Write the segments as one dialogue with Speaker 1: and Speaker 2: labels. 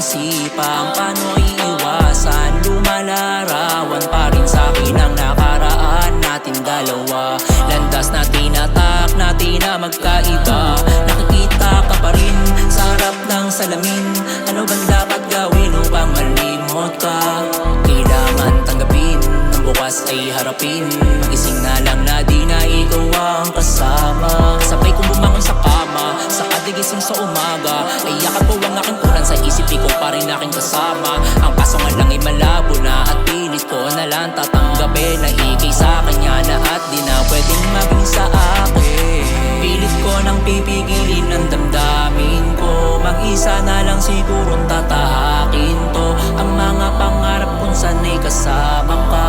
Speaker 1: isipang paano iiwasan. Lumalarawan pa rin sa'kin ang nakaraan natin dalawa. Landas na tinatak natin na magkaiba. Nakikita ka pa rin sa harap ng salamin. Ano bang dapat gawin upang malimot ka? Kailangan tanggapin, ang bukas ay harapin. Magising na lang na di na ikaw ang kasama. Sabay kong bumangon sa kama, sa kadigising sa umaga. Ay yakap ko ang aking punan, sa isip ko pa rin aking kasama. Ang kaso nga lang ay malabo na, at pilit ko na lang tatanggapin na ikay sa kanya na, at di na pwedeng maging sa akin. Pilit ko nang pipigilin ang damdamin ko. Mag-isa na lang sigurong tatahakin to. Ang mga pangarap kung sana'y kasama ka.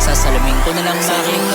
Speaker 1: Sa salamin ko na lang makikita